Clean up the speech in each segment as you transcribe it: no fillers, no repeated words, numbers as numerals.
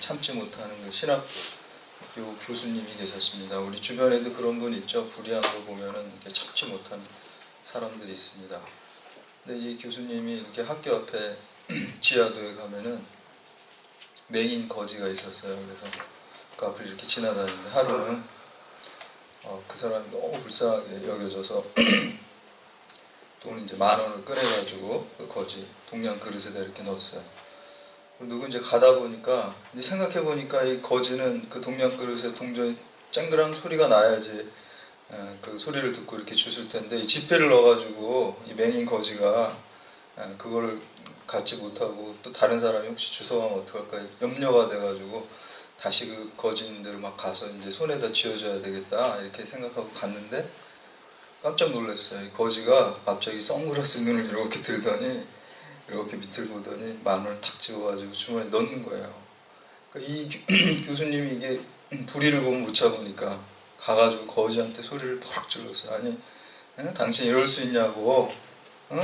참지 못하는 그 신학교 교수님이 계셨습니다. 우리 주변에도 그런 분 있죠. 불의한 거 보면은 이렇게 참지 못하는 사람들이 있습니다. 근데 이 교수님이 이렇게 학교 앞에 지하도에 가면은 맹인 거지가 있었어요. 그래서 그 앞을 이렇게 지나다니는데 하루는 그 사람이 너무 불쌍하게 여겨져서 돈 이제 10,000원을 꺼내가지고 그 거지 동양 그릇에다 이렇게 넣었어요. 누구 이제 가다 보니까 이제 생각해 보니까 이 거지는 그 동양 그릇에 동전이 쨍그랑 소리가 나야지 그 소리를 듣고 이렇게 주실 텐데 이 지폐를 넣어가지고 이 맹인 거지가 그거를 갖지 못하고 또 다른 사람이 혹시 주워가면 어떡할까 염려가 돼가지고 다시 그 거지인들 막 가서 이제 손에다 쥐어줘야 되겠다 이렇게 생각하고 갔는데 깜짝 놀랐어요. 이 거지가 갑자기 선글라스 눈을 이렇게 들더니 이렇게 밑을 보더니 10,000원을 탁 집어가지고 주머니에 넣는 거예요. 그러니까 이 교수님이 이게 불의를 보면 못 참으니까 가가지고 거지한테 소리를 퍽 질렀어요. 아니 당신 이럴 수 있냐고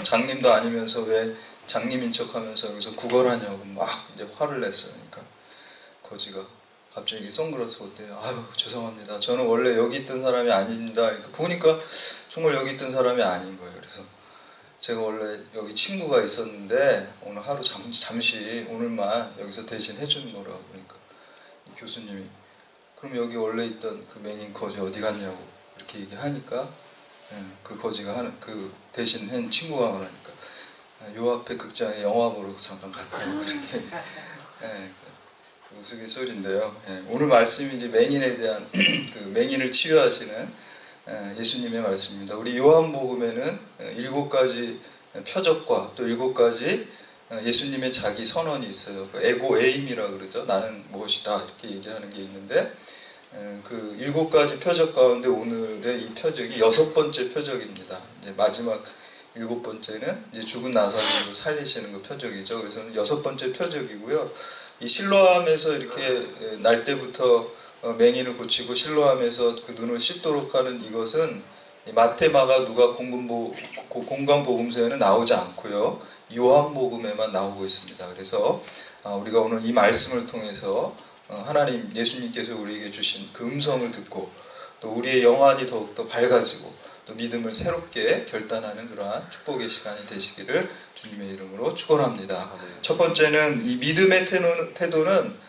장님도 아니면서 왜 장님인 척하면서 여기서 구걸하냐고 막 이제 화를 냈어요. 그러니까 거지가 갑자기 선글라스 어때요? 아유 죄송합니다. 저는 원래 여기 있던 사람이 아닙니다. 그러니까 보니까 정말 여기 있던 사람이 아닌 거예요. 그래서 제가 원래 여기 친구가 있었는데 오늘 하루 잠시 오늘만 여기서 대신 해주는 거라고. 그러니까 이 교수님이 그럼 여기 원래 있던 그 맹인 거지 어디 갔냐고 이렇게 얘기하니까 그 거지가 하는 그 대신 한 친구가 그러니까 요 앞에 극장에 영화 보러 잠깐 갔다고 그렇게 우스갯소리인데요. 오늘 말씀이 이제 맹인에 대한 그 맹인을 치유하시는 예수님의 말씀입니다. 우리 요한복음에는 7가지 표적과 또 7가지 예수님의 자기 선언이 있어요. 그 에고 에임이라고 그러죠. 나는 무엇이다 이렇게 얘기하는 게 있는데 그 7가지 표적 가운데 오늘의 이 표적이 6번째 표적입니다. 이제 마지막 7번째는 이제 죽은 나사로를 살리시는 그 표적이죠. 그래서 6번째 표적이고요. 이 실로암에서 이렇게 날 때부터 맹인을 고치고 실로암에서 그 눈을 씻도록 하는 이것은 마태, 마가, 누가 공관복음서에는 나오지 않고요. 요한복음에만 나오고 있습니다. 그래서 우리가 오늘 이 말씀을 통해서 하나님 예수님께서 우리에게 주신 그 음성을 듣고 또 우리의 영안이 더욱더 밝아지고 또 믿음을 새롭게 결단하는 그러한 축복의 시간이 되시기를 주님의 이름으로 축원합니다. 첫 번째는 이 믿음의 태도는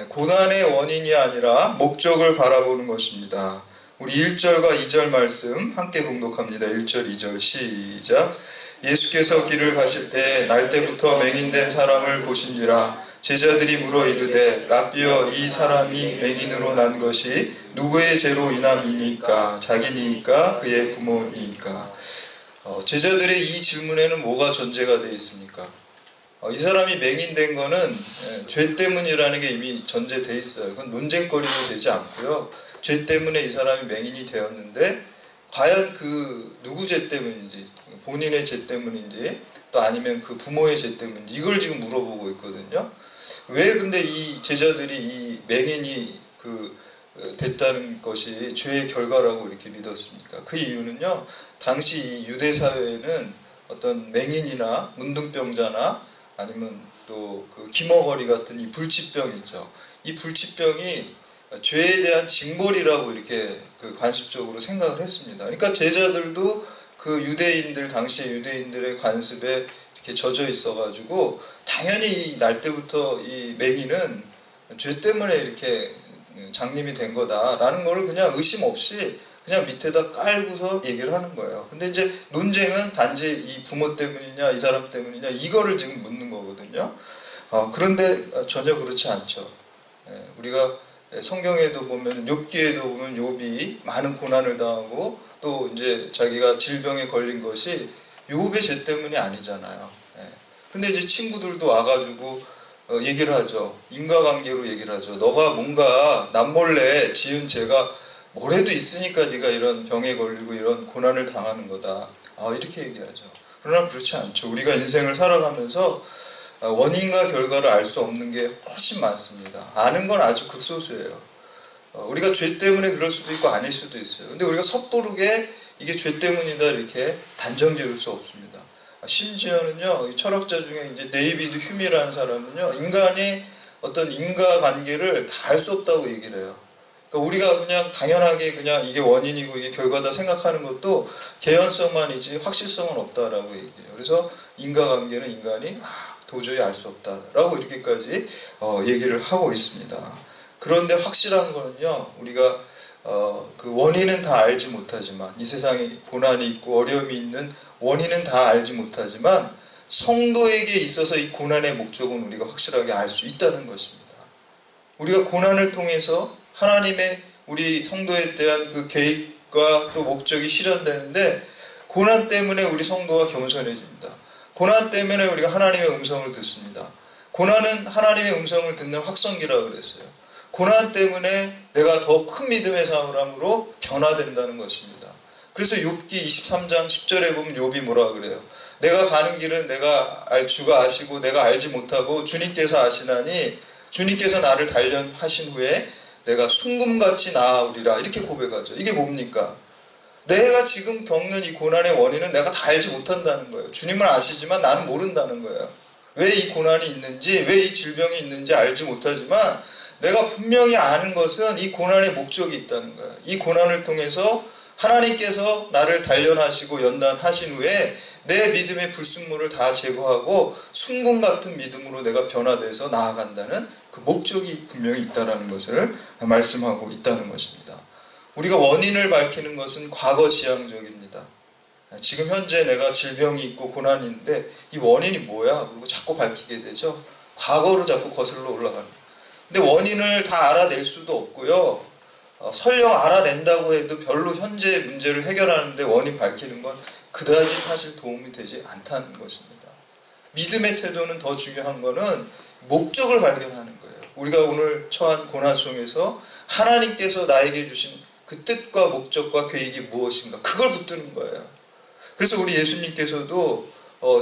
고난의 원인이 아니라 목적을 바라보는 것입니다. 우리 1절과 2절 말씀 함께 봉독합니다. 1절 2절 시작. 예수께서 길을 가실 때 날 때부터 맹인된 사람을 보신지라. 제자들이 물어 이르되 라삐여 이 사람이 맹인으로 난 것이 누구의 죄로 인함이니까 자기니까 그의 부모니까. 제자들의 이 질문에는 뭐가 전제가 되어 있습니까? 이 사람이 맹인된 거는 죄 때문이라는 게 이미 전제되어 있어요. 그건 논쟁거리도 되지 않고요. 죄 때문에 이 사람이 맹인이 되었는데 과연 그 누구 죄 때문인지 본인의 죄 때문인지 또 아니면 그 부모의 죄 때문인지 이걸 지금 물어보고 있거든요. 왜 근데 이 제자들이 이 맹인이 됐다는 것이 죄의 결과라고 이렇게 믿었습니까? 그 이유는요. 당시 이 유대 사회에는 어떤 맹인이나 문둥병자나 아니면 또 그 기머거리 같은 이 불치병 있죠. 이 불치병이 죄에 대한 징벌이라고 이렇게 관습적으로 생각을 했습니다. 그러니까 제자들도 그 유대인들 당시의 유대인들의 관습에 이렇게 젖어 있어가지고 당연히 날 때부터 이 맹인은 죄 때문에 이렇게 장님이 된 거다라는 걸 그냥 의심 없이 그냥 밑에다 깔고서 얘기를 하는 거예요. 근데 이제 논쟁은 단지 이 부모 때문이냐 이 사람 때문이냐 이거를 지금 묻는 거거든요. 그런데 전혀 그렇지 않죠. 우리가 성경에도 보면 욥기에도 보면 욥이 많은 고난을 당하고 또 이제 자기가 질병에 걸린 것이 욥의 죄 때문이 아니잖아요. 근데 이제 친구들도 와가지고 얘기를 하죠. 인과관계로 얘기를 하죠. 너가 뭔가 남몰래 지은 죄가 뭐래도 있으니까 네가 이런 병에 걸리고 이런 고난을 당하는 거다. 이렇게 얘기하죠. 그러나 그렇지 않죠. 우리가 인생을 살아가면서 원인과 결과를 알 수 없는 게 훨씬 많습니다. 아는 건 아주 극소수예요. 우리가 죄 때문에 그럴 수도 있고 아닐 수도 있어요. 근데 우리가 섣부르게 이게 죄 때문이다 이렇게 단정 지을 수 없습니다. 심지어는요, 철학자 중에 이제 데이비드 휴미라는 사람은요, 인간이 어떤 인과관계를 다 알 수 없다고 얘기를 해요. 그러니까 우리가 그냥 당연하게 그냥 이게 원인이고 이게 결과다 생각하는 것도 개연성만이지 확실성은 없다라고 얘기해요. 그래서 인과관계는 인간이 도저히 알 수 없다라고 이렇게까지 얘기를 하고 있습니다. 그런데 확실한 거는요, 우리가 그 원인은 다 알지 못하지만, 이 세상에 고난이 있고 어려움이 있는 원인은 다 알지 못하지만 성도에게 있어서 이 고난의 목적은 우리가 확실하게 알 수 있다는 것입니다. 우리가 고난을 통해서 하나님의 우리 성도에 대한 그 계획과 또 목적이 실현되는데, 고난 때문에 우리 성도가 겸손해집니다. 고난 때문에 우리가 하나님의 음성을 듣습니다. 고난은 하나님의 음성을 듣는 확성기라고 그랬어요. 고난 때문에 내가 더 큰 믿음의 사람으로 변화된다는 것입니다. 그래서 욥기 23장 10절에 보면 욥이 뭐라 그래요? 내가 가는 길은 주가 아시고 내가 알지 못하고 주님께서 아시나니 주님께서 나를 단련하신 후에 내가 순금같이 나아오리라, 이렇게 고백하죠. 이게 뭡니까? 내가 지금 겪는 이 고난의 원인은 내가 다 알지 못한다는 거예요. 주님은 아시지만 나는 모른다는 거예요. 왜 이 고난이 있는지, 왜 이 질병이 있는지 알지 못하지만 내가 분명히 아는 것은 이 고난의 목적이 있다는 거예요. 이 고난을 통해서 하나님께서 나를 단련하시고 연단하신 후에 내 믿음의 불순물을 다 제거하고 순금 같은 믿음으로 내가 변화돼서 나아간다는 그 목적이 분명히 있다는 것을 말씀하고 있다는 것입니다. 우리가 원인을 밝히는 것은 과거지향적입니다. 지금 현재 내가 질병이 있고 고난이 있는데 이 원인이 뭐야? 그리고 자꾸 밝히게 되죠. 과거로 자꾸 거슬러 올라가는 거예요. 근데 원인을 다 알아낼 수도 없고요. 설령 알아낸다고 해도 별로 현재 문제를 해결하는데 원인 밝히는 건 그다지 사실 도움이 되지 않다는 것입니다. 믿음의 태도는 더 중요한 거는 목적을 발견하는 거예요. 우리가 오늘 처한 고난 속에서 하나님께서 나에게 주신 그 뜻과 목적과 계획이 무엇인가, 그걸 붙드는 거예요. 그래서 우리 예수님께서도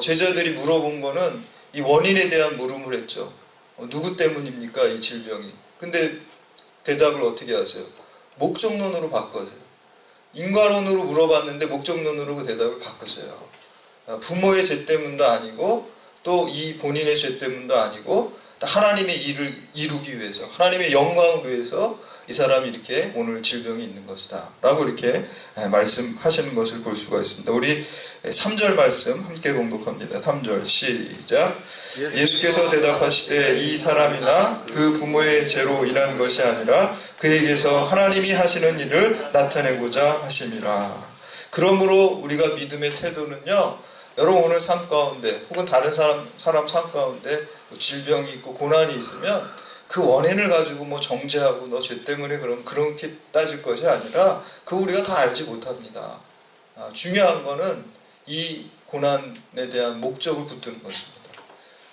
제자들이 물어본 거는 이 원인에 대한 물음을 했죠. 누구 때문입니까, 이 질병이? 근데 대답을 어떻게 하세요? 목적론으로 바꿔세요. 인과론으로 물어봤는데 목적론으로 그 대답을 바꾸세요. 부모의 죄 때문도 아니고 또 이 본인의 죄 때문도 아니고 하나님의 일을 이루기 위해서, 하나님의 영광을 위해서 이 사람이 이렇게 오늘 질병이 있는 것이다 라고 이렇게 말씀하시는 것을 볼 수가 있습니다. 우리 3절 말씀 함께 봉독합니다. 3절 시작. 예수께서 대답하시되 이 사람이나 그 부모의 죄로 인한 것이 아니라 그에게서 하나님이 하시는 일을 나타내고자 하심이라. 그러므로 우리가 믿음의 태도는요, 여러분 오늘 삶 가운데 혹은 다른 사람 삶 가운데 질병이 있고 고난이 있으면 그 원인을 가지고 정죄하고 너 죄 때문에 그렇게 따질 것이 아니라 그거 우리가 다 알지 못합니다. 중요한 거는 이 고난에 대한 목적을 붙드는 것입니다.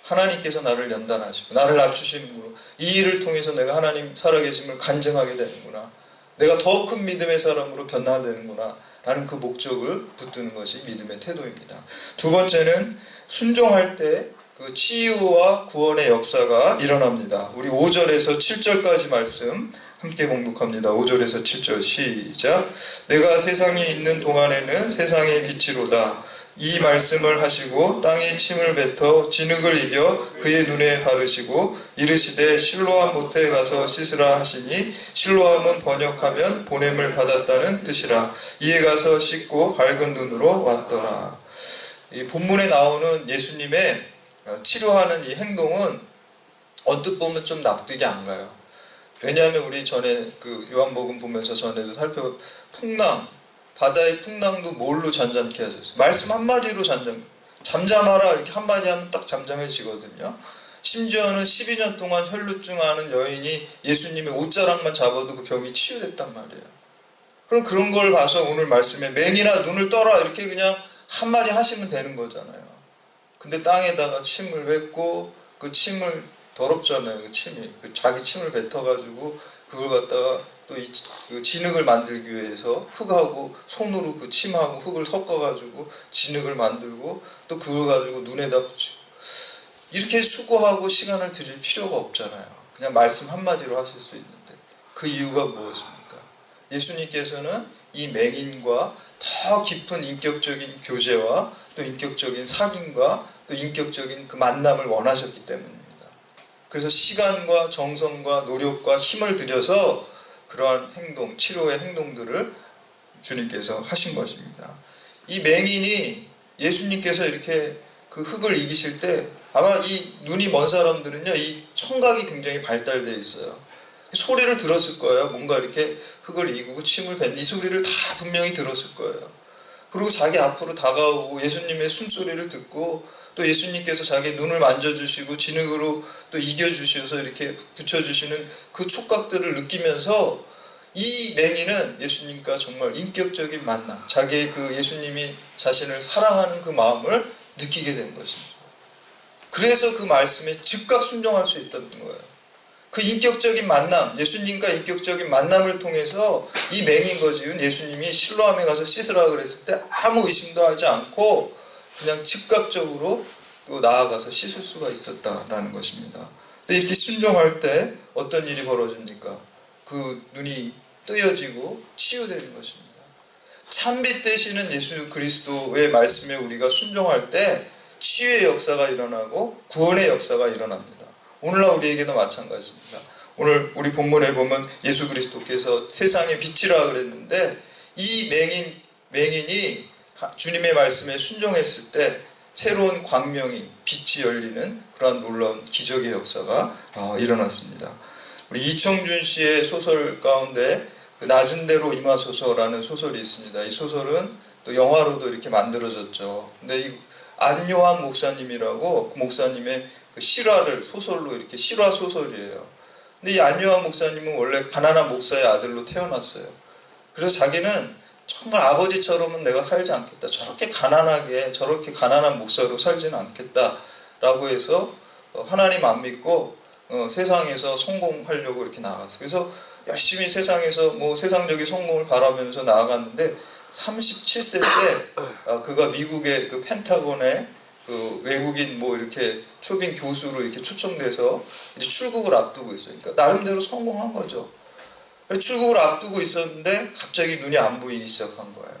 하나님께서 나를 연단하시고 나를 낮추시는구나, 이 일을 통해서 내가 하나님 살아계심을 간증하게 되는구나, 내가 더 큰 믿음의 사람으로 변화되는구나 라는 그 목적을 붙드는 것이 믿음의 태도입니다. 두 번째는 순종할 때 그 치유와 구원의 역사가 일어납니다. 우리 5절에서 7절까지 말씀 함께 봉독합니다. 5절에서 7절 시작. 내가 세상에 있는 동안에는 세상의 빛이로다. 이 말씀을 하시고 땅에 침을 뱉어 진흙을 이겨 그의 눈에 바르시고 이르시되 실로암 못에 가서 씻으라 하시니, 실로암은 번역하면 보냄을 받았다는 뜻이라. 이에 가서 씻고 밝은 눈으로 왔더라. 이 본문에 나오는 예수님의 치료하는 이 행동은 언뜻 보면 좀 납득이 안 가요. 왜냐하면 우리 전에 그 요한복음 보면서 전에도 풍랑, 바다의 풍랑도 뭘로 잔잔케 하셨어요? 말씀 한마디로 잠잠하라 이렇게 한마디 하면 딱 잠잠해지거든요. 심지어는 12년 동안 혈루증 앓는 여인이 예수님의 옷자락만 잡아도 그 병이 치유됐단 말이에요. 그럼 그런 걸 봐서 오늘 말씀에 맹이나 눈을 떠라 이렇게 그냥 한마디 하시면 되는 거잖아요. 근데 땅에다가 침을 뱉고 그 침을 더럽잖아요. 그 침이 자기 침을 뱉어가지고 그걸 갖다가 또 그 진흙을 만들기 위해서 흙하고 손으로 그 침하고 흙을 섞어가지고 진흙을 만들고 또 그걸 가지고 눈에다 붙이고, 이렇게 수고하고 시간을 들일 필요가 없잖아요. 그냥 말씀 한마디로 하실 수 있는데 그 이유가 무엇입니까? 예수님께서는 이 맹인과 더 깊은 인격적인 교제와 또 인격적인 사귐과 또 인격적인 그 만남을 원하셨기 때문입니다. 그래서 시간과 정성과 노력과 힘을 들여서 그러한 행동, 치료의 행동들을 주님께서 하신 것입니다. 이 맹인이 예수님께서 이렇게 그 흙을 이기실 때 아마 이 눈이 먼 사람들은요, 이 청각이 굉장히 발달되어 있어요. 소리를 들었을 거예요. 뭔가 이렇게 흙을 이기고 침을 뱉는 이 소리를 다 분명히 들었을 거예요. 그리고 자기 앞으로 다가오고 예수님의 숨소리를 듣고 또 예수님께서 자기 눈을 만져주시고 진흙으로 또 이겨주셔서 이렇게 붙여주시는 그 촉각들을 느끼면서 이 맹인은 예수님과 정말 인격적인 만남, 자기의 그 예수님이 자신을 사랑하는 그 마음을 느끼게 된 것입니다. 그래서 그 말씀에 즉각 순종할 수 있었던 거예요. 그 인격적인 만남, 예수님과 인격적인 만남을 통해서 이 맹인 거지은 예수님이 실로암에 가서 씻으라 그랬을 때 아무 의심도 하지 않고 그냥 즉각적으로 또 나아가서 씻을 수가 있었다라는 것입니다. 근데 이렇게 순종할 때 어떤 일이 벌어집니까? 그 눈이 뜨여지고 치유되는 것입니다. 참빛 되시는 예수 그리스도의 말씀에 우리가 순종할 때 치유의 역사가 일어나고 구원의 역사가 일어납니다. 오늘날 우리에게도 마찬가지입니다. 오늘 우리 본문에 보면 예수 그리스도께서 세상의 빛이라 그랬는데 이 맹인이 주님의 말씀에 순종했을 때 새로운 광명이 빛이 열리는 그러한 놀라운 기적의 역사가 일어났습니다. 우리 이청준 씨의 소설 가운데 낮은 데로 임하소서라는 소설이 있습니다. 이 소설은 또 영화로도 이렇게 만들어졌죠. 근데 이 안요한 목사님이라고 그 목사님의 그 실화를 소설로 이렇게 실화 소설이에요. 근데 이 안요한 목사님은 원래 가난한 목사의 아들로 태어났어요. 그래서 자기는 정말 아버지처럼은 내가 살지 않겠다. 저렇게 가난하게 저렇게 가난한 목사로 살지는 않겠다라고 해서 하나님 안 믿고 세상에서 성공하려고 이렇게 나갔어요. 그래서 열심히 세상에서 뭐 세상적인 성공을 바라면서 나아갔는데 37세 때 그가 미국의 그 펜타곤에 그 외국인 뭐 이렇게 초빙 교수로 이렇게 초청돼서 이제 출국을 앞두고 있어요. 그러니까 나름대로 성공한 거죠. 출국을 앞두고 있었는데 갑자기 눈이 안 보이기 시작한 거예요.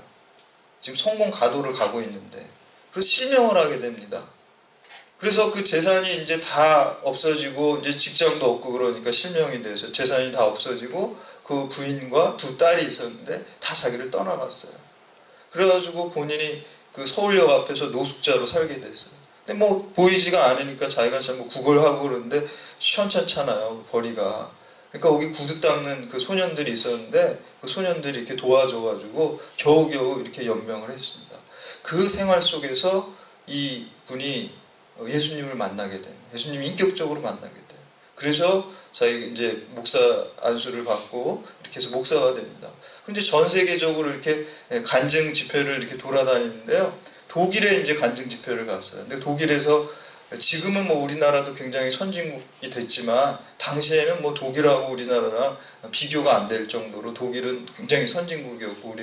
지금 성공 가도를 가고 있는데 그래서 실명을 하게 됩니다. 그래서 그 재산이 이제 다 없어지고 이제 직장도 없고 그러니까 실명이 돼서 재산이 다 없어지고 그 부인과 두 딸이 있었는데 다 자기를 떠나갔어요. 그래가지고 본인이 그 서울역 앞에서 노숙자로 살게 됐어요. 근데 뭐 보이지가 않으니까 자기가 자꾸 구걸하고 그러는데 시원찮잖아요, 벌이가. 그러니까 거기 구두 닦는 그 소년들이 있었는데 그 소년들이 이렇게 도와줘가지고 겨우겨우 이렇게 연명을 했습니다. 그 생활 속에서 이 분이 예수님을 만나게 돼요. 예수님이 인격적으로 만나게 돼요. 그래서 자기 이제 목사 안수를 받고 이렇게 해서 목사가 됩니다. 근데 전 세계적으로 이렇게 간증 집회를 이렇게 돌아다니는데요. 독일에 이제 간증 집회를 갔어요. 근데 독일에서 지금은 뭐 우리나라도 굉장히 선진국이 됐지만 당시에는 뭐 독일하고 우리나라랑 비교가 안 될 정도로 독일은 굉장히 선진국이었고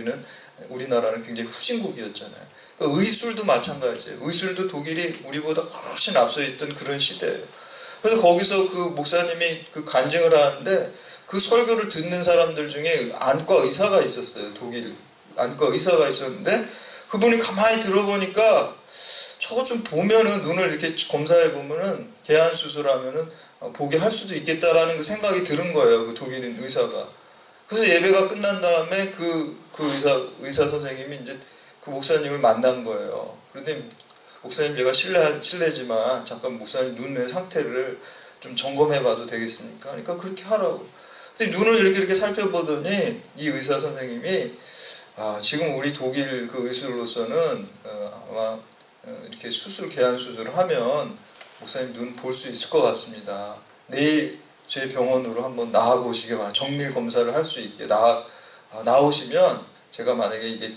우리나라는 굉장히 후진국이었잖아요. 그러니까 의술도 마찬가지예요. 의술도 독일이 우리보다 훨씬 앞서 있던 그런 시대예요. 그래서 거기서 그 목사님이 그 간증을 하는데 그 설교를 듣는 사람들 중에 안과 의사가 있었어요. 독일 안과 의사가 있었는데 그분이 가만히 들어보니까 저거 좀 보면은 눈을 이렇게 검사해 보면은 개안 수술하면은 보게 할 수도 있겠다라는 그 생각이 드는 거예요. 그 독일인 의사가. 그래서 예배가 끝난 다음에 그 의사 선생님이 이제 그 목사님을 만난 거예요. 그런데 목사님 제가 실례지만 잠깐 목사님 눈의 상태를 좀 점검해봐도 되겠습니까? 그러니까 그렇게 하라고. 근데 눈을 이렇게 살펴보더니 이 의사 선생님이 지금 우리 독일 그 의술로서는 아마 이렇게 개안 수술을 하면 목사님 눈 볼 수 있을 것 같습니다. 내일 제 병원으로 한번 나와보시기 바랍니다. 정밀 검사를 할 수 있게 나오시면 제가 만약에 이게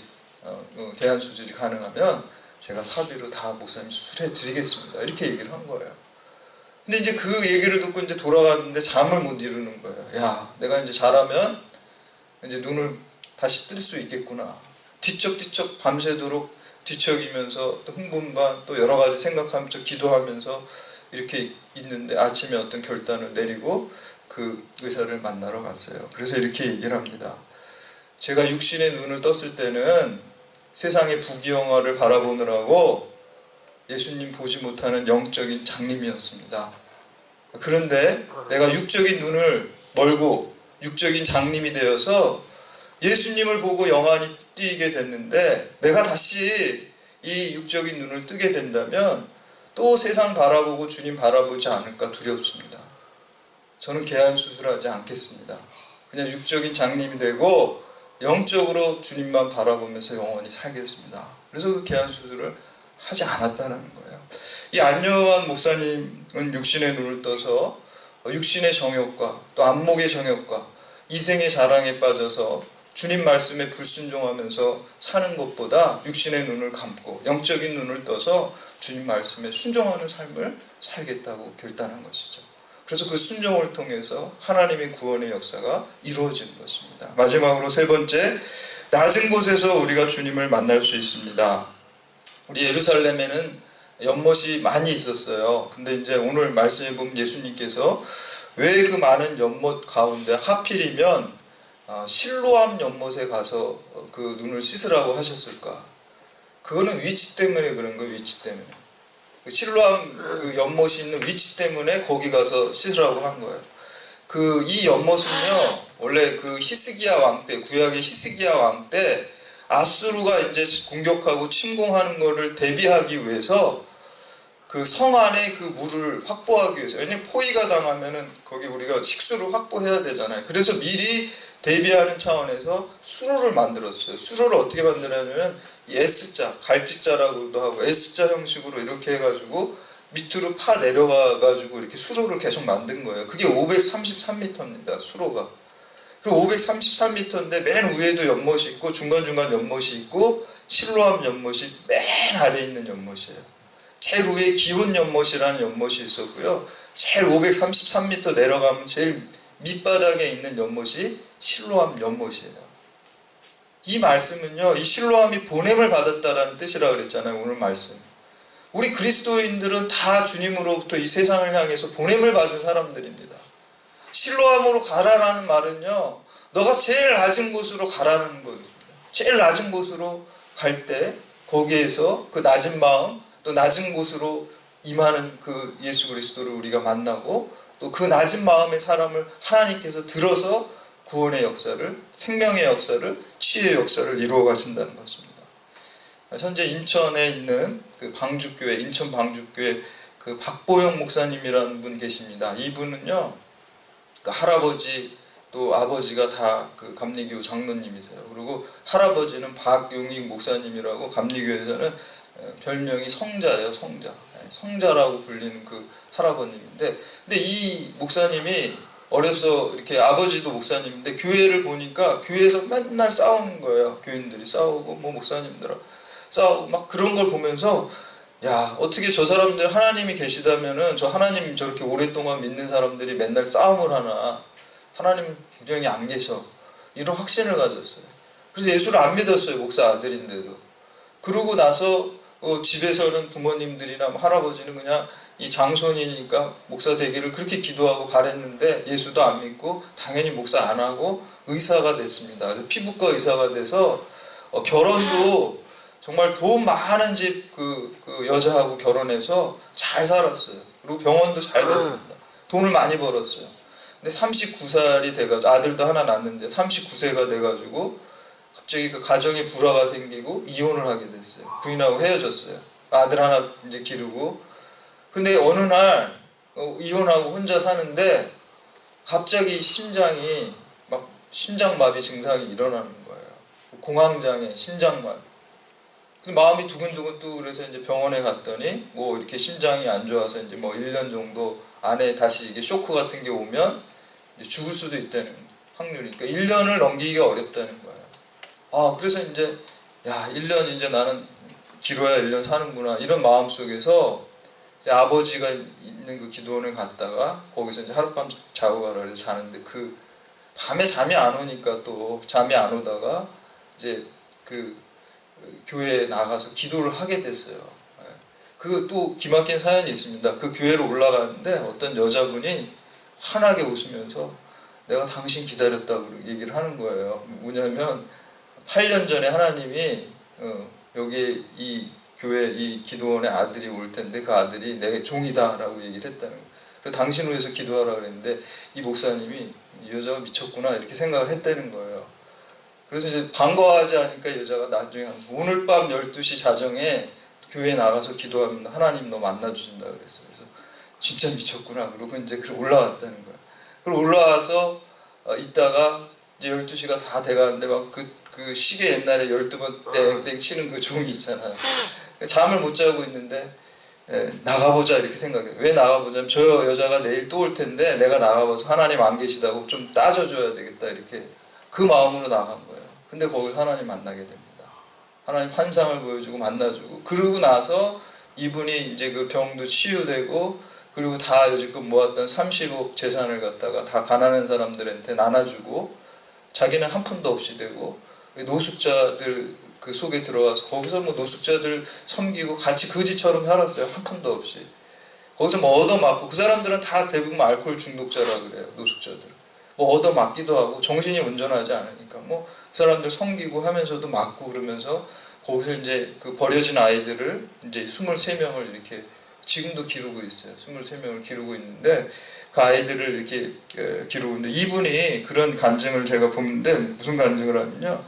개안 수술이 가능하면 제가 사비로 다 목사님 수술해 드리겠습니다. 이렇게 얘기를 한 거예요. 근데 이제 그 얘기를 듣고 이제 돌아갔는데 잠을 못 이루는 거예요. 야, 내가 이제 잘하면 이제 눈을 다시 뜰 수 있겠구나. 뒤척뒤척 밤새도록 뒤척이면서 또 흥분반 또 여러 가지 생각하면서 기도하면서 이렇게 있는데 아침에 어떤 결단을 내리고 그 의사를 만나러 갔어요. 그래서 이렇게 얘기를 합니다. 제가 육신의 눈을 떴을 때는 세상의 부귀영화를 바라보느라고 예수님 보지 못하는 영적인 장님이었습니다. 그런데 내가 육적인 눈을 멀고 육적인 장님이 되어서 예수님을 보고 영안이 띄게 됐는데, 내가 다시 이 육적인 눈을 뜨게 된다면 또 세상 바라보고 주님 바라보지 않을까 두렵습니다. 저는 개안 수술하지 않겠습니다. 그냥 육적인 장님이 되고 영적으로 주님만 바라보면서 영원히 살겠습니다. 그래서 그 개안 수술을 하지 않았다는 거예요. 이 안요한 목사님은 육신의 눈을 떠서 육신의 정욕과 또 안목의 정욕과 이생의 자랑에 빠져서 주님 말씀에 불순종하면서 사는 것보다 육신의 눈을 감고 영적인 눈을 떠서 주님 말씀에 순종하는 삶을 살겠다고 결단한 것이죠. 그래서 그 순종을 통해서 하나님의 구원의 역사가 이루어지는 것입니다. 마지막으로 세 번째, 낮은 곳에서 우리가 주님을 만날 수 있습니다. 우리 예루살렘에는 연못이 많이 있었어요. 근데 이제 오늘 말씀해 보면 예수님께서 왜 그 많은 연못 가운데 하필이면 실로암 연못에 가서 그 눈을 씻으라고 하셨을까? 그거는 위치 때문에 그런 거예요. 위치 때문에. 실로암 그 연못이 있는 위치 때문에 거기 가서 씻으라고 한 거예요. 이 연못은요, 원래 그 히스기야 왕 때, 구약의 히스기야 왕 때 아수르가 이제 공격하고 침공하는 것을 대비하기 위해서 그 성 안에 그 물을 확보하기 위해서, 왜냐면 포위가 당하면은 거기 우리가 식수를 확보해야 되잖아요. 그래서 미리 대비하는 차원에서 수로를 만들었어요. 수로를 어떻게 만들었냐면 이 S자, 갈지자라고도 하고 S자 형식으로 이렇게 해가지고 밑으로 파 내려가가지고 이렇게 수로를 계속 만든 거예요. 그게 533m입니다. 수로가. 그리고 533m인데 맨 위에도 연못이 있고 중간중간 연못이 있고 실로암 연못이 맨 아래에 있는 연못이에요. 제일 위에 기온 연못이라는 연못이 있었고요. 제일 533m 내려가면 제일 밑바닥에 있는 연못이 실로암 연못이에요. 이 말씀은요, 이 실로암이 보냄을 받았다라는 뜻이라고 그랬잖아요. 오늘 말씀. 우리 그리스도인들은 다 주님으로부터 이 세상을 향해서 보냄을 받은 사람들입니다. 실로암으로 가라라는 말은요, 너가 제일 낮은 곳으로 가라는 거예요. 제일 낮은 곳으로 갈 때 거기에서 그 낮은 마음, 또 낮은 곳으로 임하는 그 예수 그리스도를 우리가 만나고, 또 그 낮은 마음의 사람을 하나님께서 들어서 구원의 역사를, 생명의 역사를, 치유의 역사를 이루어 가신다는 것입니다. 현재 인천에 있는 그 방주교회, 인천 방주교회 그 박보영 목사님이라는 분 계십니다. 이분은요, 그 할아버지 또 아버지가 다 그 감리교 장로님이세요. 그리고 할아버지는 박용익 목사님이라고 감리교에서는 별명이 성자예요. 성자라고 불리는 그 할아버님인데, 근데 이 목사님이 어려서 이렇게, 아버지도 목사님인데 교회를 보니까 교회에서 맨날 싸우는 거예요. 교인들이 싸우고 뭐 목사님들 싸우고 막 그런 걸 보면서, 야, 어떻게 저 사람들 하나님이 계시다면은 저 하나님 저렇게 오랫동안 믿는 사람들이 맨날 싸움을 하나, 하나님 분명히 안 계셔, 이런 확신을 가졌어요. 그래서 예수를 안 믿었어요. 목사 아들인데도. 그러고 나서 집에서는 부모님들이나 할아버지는 그냥 이 장손이니까 목사 되기를 그렇게 기도하고 바랬는데 예수도 안 믿고 당연히 목사 안 하고 의사가 됐습니다. 그래서 피부과 의사가 돼서 결혼도 정말 돈 많은 집 그 여자하고 결혼해서 잘 살았어요. 그리고 병원도 잘 됐습니다. 돈을 많이 벌었어요. 근데 39살이 돼가지고, 아들도 하나 낳았는데 39세가 돼가지고 갑자기 그 가정에 불화가 생기고 이혼을 하게 됐어요. 부인하고 헤어졌어요. 아들 하나 이제 기르고. 근데 어느 날 이혼하고 혼자 사는데 갑자기 심장이 막 심장마비 증상이 일어나는 거예요. 공황장애, 심장마비. 마음이 두근두근 또 그래서 이제 병원에 갔더니 뭐 이렇게 심장이 안 좋아서 이제 뭐 1년 정도 안에 다시 이게 쇼크 같은 게 오면 이제 죽을 수도 있다는 확률이니까, 1년을 넘기기가 어렵다는 거예요. 그래서 이제, 야, 1년 이제 나는 길어야 1년 사는구나, 이런 마음 속에서 아버지가 있는 그 기도원에 갔다가 거기서 이제 하룻밤 자고 가라 그래서 자는데, 그 밤에 잠이 안 오니까, 또 잠이 안 오다가 이제 그 교회에 나가서 기도를 하게 됐어요. 그 또 기막힌 사연이 있습니다. 그 교회로 올라가는데 어떤 여자분이 환하게 웃으면서 내가 당신 기다렸다고 얘기를 하는 거예요. 뭐냐면 8년 전에 하나님이 여기 이 교회 이 기도원의 아들이 올 텐데 그 아들이 내 종이다 라고 얘기를 했다는 거예요. 그리고 당신을 위해서 기도하라 그랬는데 이 목사님이 이 여자가 미쳤구나 이렇게 생각을 했다는 거예요. 그래서 이제 반가워하지 않으니까 여자가 나중에 오늘 밤 12시 자정에 교회에 나가서 기도하면 하나님 너 만나주신다 그랬어요. 그래서 진짜 미쳤구나. 그러고 이제 올라왔다는 거예요. 그리고 올라와서 있다가 이제 12시가 다 돼가는데 막 그 시계 옛날에 12번 땡땡 치는 그 종이 있잖아요. 잠을 못 자고 있는데 나가보자 이렇게 생각해요. 왜 나가보자면 저 여자가 내일 또 올 텐데 내가 나가봐서 하나님 안 계시다고 좀 따져줘야 되겠다 이렇게 그 마음으로 나간 거예요. 근데 거기서 하나님 만나게 됩니다. 하나님 환상을 보여주고 만나주고 그러고 나서 이분이 이제 그 병도 치유되고 그리고 다 여지껏 모았던 30억 재산을 갖다가 다 가난한 사람들한테 나눠주고 자기는 한 푼도 없이 되고 노숙자들 그 속에 들어와서 거기서 뭐 노숙자들 섬기고 같이 거지처럼 살았어요. 한 푼도 없이. 거기서 뭐 얻어맞고 그 사람들은 다 대부분 알코올 중독자라 그래요. 노숙자들. 뭐 얻어맞기도 하고 정신이 온전하지 않으니까 뭐 그 사람들 섬기고 하면서도 맞고 그러면서 거기서 이제 그 버려진 아이들을 이제 23명을 이렇게 지금도 기르고 있어요. 23명을 기르고 있는데 그 아이들을 이렇게 기르고 있는데 이분이 그런 간증을 제가 보는데 무슨 간증을 하면요.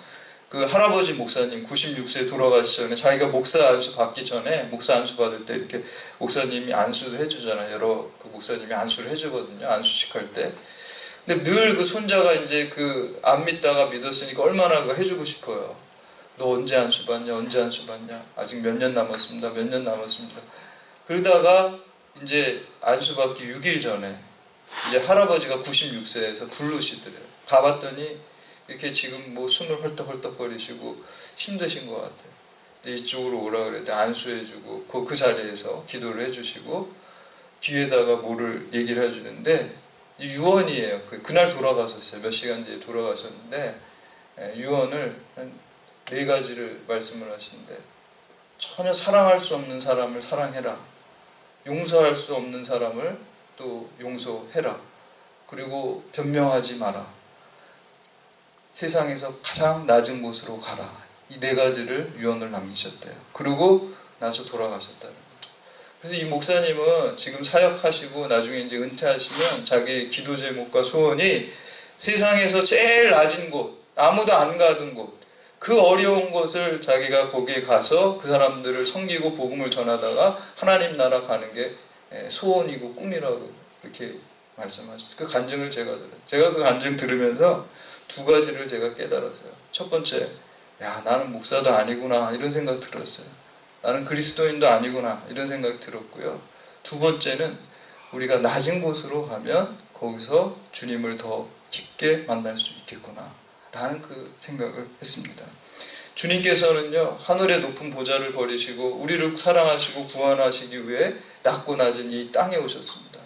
그 할아버지 목사님 96세 돌아가시기 전에 자기가 목사 안수 받기 전에 목사 안수 받을 때 이렇게 목사님이 안수를 해주잖아요. 여러 그 목사님이 안수를 해주거든요. 안수식 할 때. 근데 늘 그 손자가 이제 그 안 믿다가 믿었으니까 얼마나 그거 해주고 싶어요. 너 언제 안수 받냐? 언제 안수 받냐? 아직 몇 년 남았습니다. 몇 년 남았습니다. 그러다가 이제 안수 받기 6일 전에 이제 할아버지가 96세에서 부르시더래요. 가봤더니 이렇게 지금 뭐 숨을 헐떡헐떡거리시고 힘드신 것 같아요. 근데 이쪽으로 오라 그랬더니 안수해주고 그 자리에서 기도를 해주시고 귀에다가 뭐를 얘기를 해주는데 유언이에요. 그날 돌아가셨어요. 몇 시간 뒤에 돌아가셨는데 유언을 한 4가지를 말씀을 하시는데 전혀 사랑할 수 없는 사람을 사랑해라. 용서할 수 없는 사람을 또 용서해라. 그리고 변명하지 마라. 세상에서 가장 낮은 곳으로 가라. 이 4가지를 유언을 남기셨대요. 그리고 나서 돌아가셨다는 거예요. 그래서 이 목사님은 지금 사역하시고 나중에 이제 은퇴하시면 자기의 기도 제목과 소원이 세상에서 제일 낮은 곳, 아무도 안 가던 곳, 그 어려운 곳을 자기가 거기에 가서 그 사람들을 섬기고 복음을 전하다가 하나님 나라 가는 게 소원이고 꿈이라고 이렇게 말씀하셨어요. 그 간증을 제가 들어요. 제가 그 간증 들으면서 2가지를 제가 깨달았어요. 첫 번째, 야 나는 목사도 아니구나 이런 생각 들었어요. 나는 그리스도인도 아니구나 이런 생각 들었고요. 2번째는 우리가 낮은 곳으로 가면 거기서 주님을 더 깊게 만날 수 있겠구나 라는 그 생각을 했습니다. 주님께서는요 하늘의 높은 보좌를 버리시고 우리를 사랑하시고 구원하시기 위해 낮고 낮은 이 땅에 오셨습니다.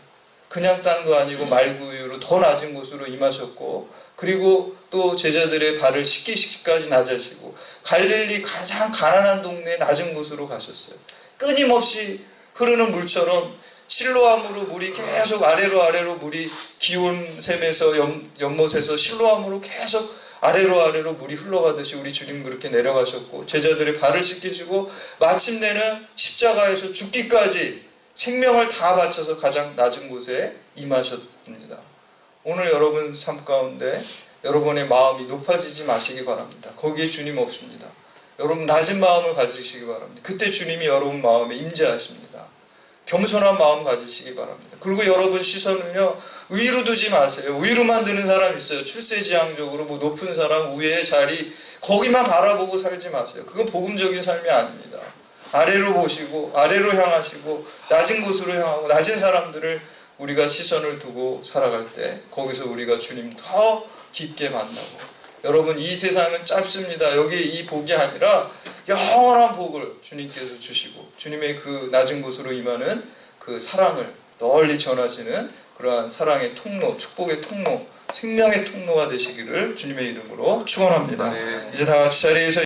그냥 땅도 아니고 말구유로 더 낮은 곳으로 임하셨고 그리고 또 제자들의 발을 씻기시기까지 낮아지고 갈릴리 가장 가난한 동네에 낮은 곳으로 가셨어요. 끊임없이 흐르는 물처럼 실로암으로 물이 계속 아래로 물이 기온 샘에서 연못에서 실로암으로 계속 아래로 물이 흘러가듯이 우리 주님 그렇게 내려가셨고 제자들의 발을 씻기시고 마침내는 십자가에서 죽기까지 생명을 다 바쳐서 가장 낮은 곳에 임하셨습니다. 오늘 여러분 삶 가운데 여러분의 마음이 높아지지 마시기 바랍니다. 거기에 주님 없습니다. 여러분 낮은 마음을 가지시기 바랍니다. 그때 주님이 여러분 마음에 임재하십니다. 겸손한 마음 가지시기 바랍니다. 그리고 여러분 시선을요 위로 두지 마세요. 위로만 드는 사람 있어요. 출세지향적으로 뭐 높은 사람 우애의 자리 거기만 바라보고 살지 마세요. 그건 복음적인 삶이 아닙니다. 아래로 보시고 아래로 향하시고 낮은 곳으로 향하고 낮은 사람들을 우리가 시선을 두고 살아갈 때 거기서 우리가 주님 더 깊게 만나고 여러분 이 세상은 짧습니다. 여기 이 복이 아니라 영원한 복을 주님께서 주시고 주님의 그 낮은 곳으로 임하는 그 사랑을 널리 전하시는 그러한 사랑의 통로, 축복의 통로, 생명의 통로가 되시기를 주님의 이름으로 축원합니다. 네. 이제 다 같이 자리에서